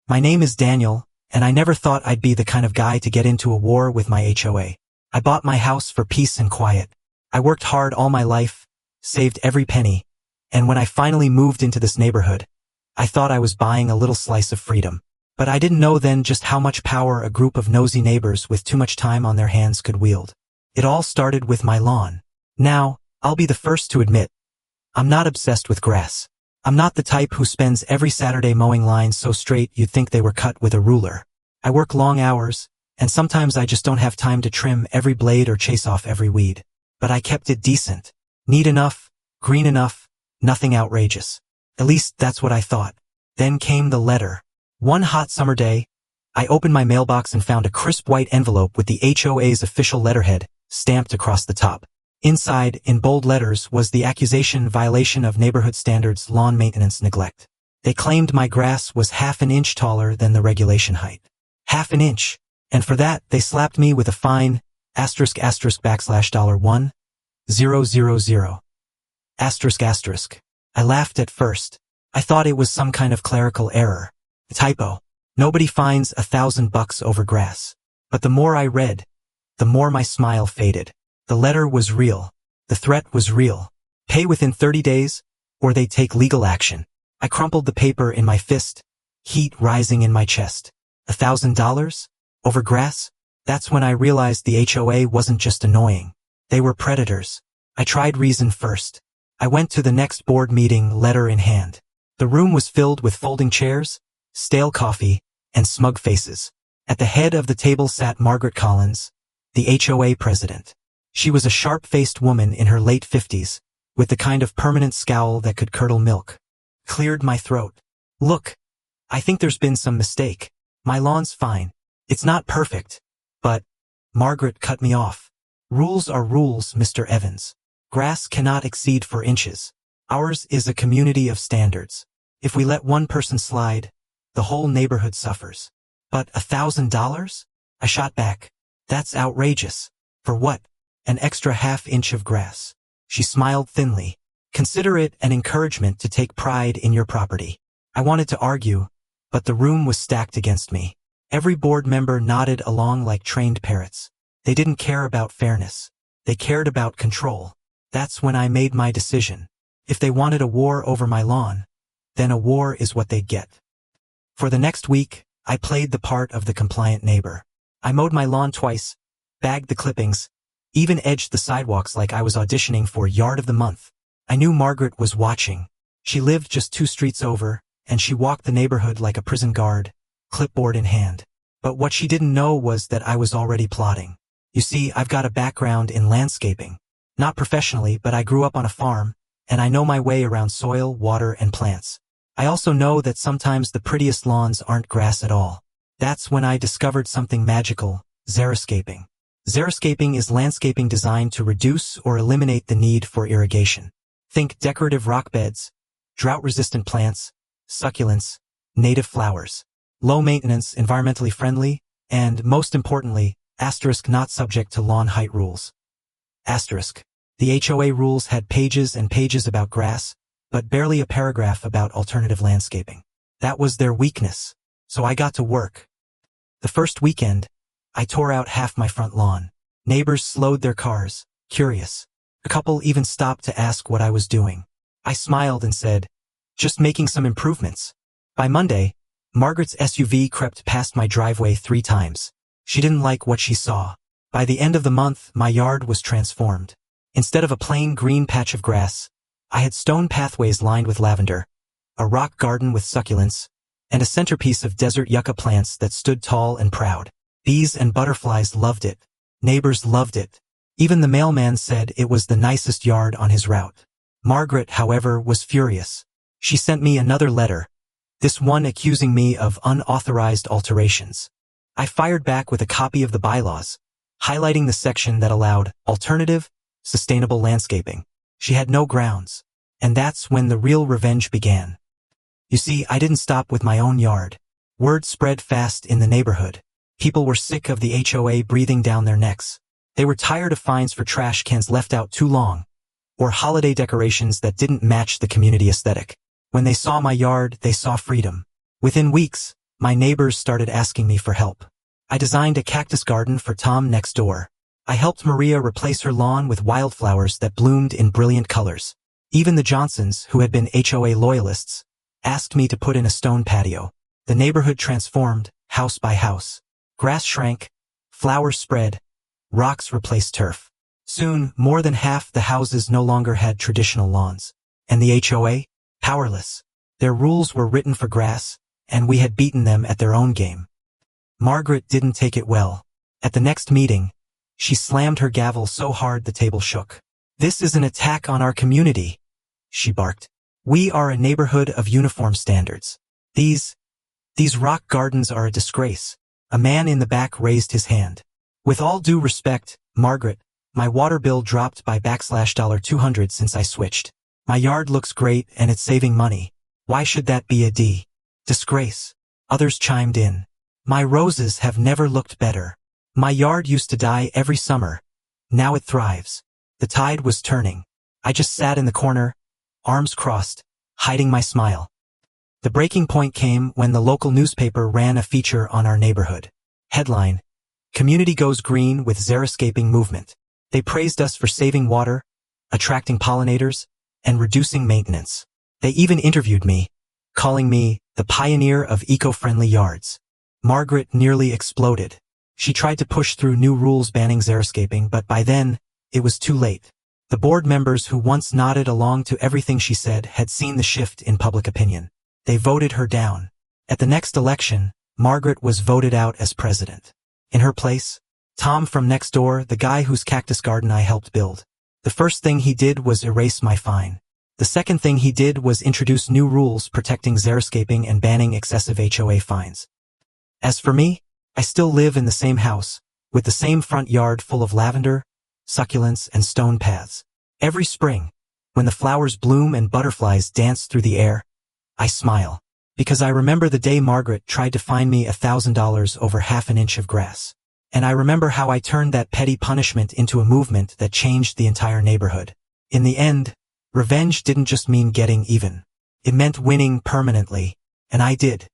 My name is Daniel, and I never thought I'd be the kind of guy to get into a war with my HOA. I bought my house for peace and quiet. I worked hard all my life, saved every penny, and when I finally moved into this neighborhood, I thought I was buying a little slice of freedom. But I didn't know then just how much power a group of nosy neighbors with too much time on their hands could wield. It all started with my lawn. Now, I'll be the first to admit, I'm not obsessed with grass. I'm not the type who spends every Saturday mowing lines so straight you'd think they were cut with a ruler. I work long hours, and sometimes I just don't have time to trim every blade or chase off every weed. But I kept it decent, neat enough, green enough, nothing outrageous. At least that's what I thought. Then came the letter. One hot summer day, I opened my mailbox and found a crisp white envelope with the HOA's official letterhead stamped across the top. Inside, in bold letters, was the accusation violation of neighborhood standards lawn maintenance neglect. They claimed my grass was half an inch taller than the regulation height. Half an inch. And for that, they slapped me with a fine, $$1,000,000. I laughed at first. I thought it was some kind of clerical error. A typo. Nobody fines $1,000 over grass. But the more I read, the more my smile faded. The letter was real. The threat was real. Pay within 30 days, or they take legal action. I crumpled the paper in my fist, heat rising in my chest. $1,000? Over grass? That's when I realized the HOA wasn't just annoying. They were predators. I tried reason first. I went to the next board meeting, letter in hand. The room was filled with folding chairs, stale coffee, and smug faces. At the head of the table sat Margaret Collins, the HOA president. She was a sharp-faced woman in her late 50s, with the kind of permanent scowl that could curdle milk. Cleared my throat. Look, I think there's been some mistake. My lawn's fine. It's not perfect. But, Margaret cut me off. Rules are rules, Mr. Evans. Grass cannot exceed 4 inches. Ours is a community of standards. If we let one person slide, the whole neighborhood suffers. But $1,000? I shot back. That's outrageous. For what? An extra half-inch of grass. She smiled thinly. Consider it an encouragement to take pride in your property. I wanted to argue, but the room was stacked against me. Every board member nodded along like trained parrots. They didn't care about fairness. They cared about control. That's when I made my decision. If they wanted a war over my lawn, then a war is what they'd get. For the next week, I played the part of the compliant neighbor. I mowed my lawn twice, bagged the clippings, even edged the sidewalks like I was auditioning for Yard of the Month. I knew Margaret was watching. She lived just 2 streets over, and she walked the neighborhood like a prison guard, clipboard in hand. But what she didn't know was that I was already plotting. You see, I've got a background in landscaping. Not professionally, but I grew up on a farm, and I know my way around soil, water, and plants. I also know that sometimes the prettiest lawns aren't grass at all. That's when I discovered something magical, xeriscaping. Xeriscaping is landscaping designed to reduce or eliminate the need for irrigation. Think decorative rock beds, drought-resistant plants, succulents, native flowers. Low maintenance, environmentally friendly, and, most importantly, not subject to lawn height rules. The HOA rules had pages and pages about grass, but barely a paragraph about alternative landscaping. That was their weakness, so I got to work. The first weekend, I tore out half my front lawn. Neighbors slowed their cars, curious. A couple even stopped to ask what I was doing. I smiled and said, just making some improvements. By Monday, Margaret's SUV crept past my driveway 3 times. She didn't like what she saw. By the end of the month, my yard was transformed. Instead of a plain green patch of grass, I had stone pathways lined with lavender, a rock garden with succulents, and a centerpiece of desert yucca plants that stood tall and proud. Bees and butterflies loved it. Neighbors loved it. Even the mailman said it was the nicest yard on his route. Margaret, however, was furious. She sent me another letter, this one accusing me of unauthorized alterations. I fired back with a copy of the bylaws, highlighting the section that allowed alternative, sustainable landscaping. She had no grounds. And that's when the real revenge began. You see, I didn't stop with my own yard. Word spread fast in the neighborhood. People were sick of the HOA breathing down their necks. They were tired of fines for trash cans left out too long, or holiday decorations that didn't match the community aesthetic. When they saw my yard, they saw freedom. Within weeks, My neighbors started asking me for help. I designed a cactus garden for Tom next door. I helped Maria replace her lawn with wildflowers that bloomed in brilliant colors. Even the Johnsons, who had been HOA loyalists, asked me to put in a stone patio. The neighborhood transformed, house by house. Grass shrank, flowers spread, rocks replaced turf. Soon, more than half the houses no longer had traditional lawns. And the HOA? Powerless. Their rules were written for grass, and we had beaten them at their own game. Margaret didn't take it well. At the next meeting, she slammed her gavel so hard the table shook. "This is an attack on our community," she barked. "We are a neighborhood of uniform standards. These rock gardens are a disgrace." A man in the back raised his hand. "With all due respect, Margaret, my water bill dropped by $200 since I switched. My yard looks great and it's saving money. Why should that be a disgrace?" Others chimed in. "My roses have never looked better. My yard used to die every summer. Now it thrives." The tide was turning. I just sat in the corner, arms crossed, hiding my smile. The breaking point came when the local newspaper ran a feature on our neighborhood. Headline: "Community goes green with xeriscaping movement." They praised us for saving water, attracting pollinators, and reducing maintenance. They even interviewed me, calling me the pioneer of eco-friendly yards. Margaret nearly exploded. She tried to push through new rules banning xeriscaping, but by then, it was too late. The board members who once nodded along to everything she said had seen the shift in public opinion. They voted her down. At the next election, Margaret was voted out as president. In her place, Tom from next door, the guy whose cactus garden I helped build. The first thing he did was erase my fine. The second thing he did was introduce new rules protecting xeriscaping and banning excessive HOA fines. As for me, I still live in the same house, with the same front yard full of lavender, succulents, and stone paths. Every spring, when the flowers bloom and butterflies dance through the air, I smile, because I remember the day Margaret tried to fine me $1,000 over half an inch of grass. And I remember how I turned that petty punishment into a movement that changed the entire neighborhood. In the end, revenge didn't just mean getting even. It meant winning permanently, and I did.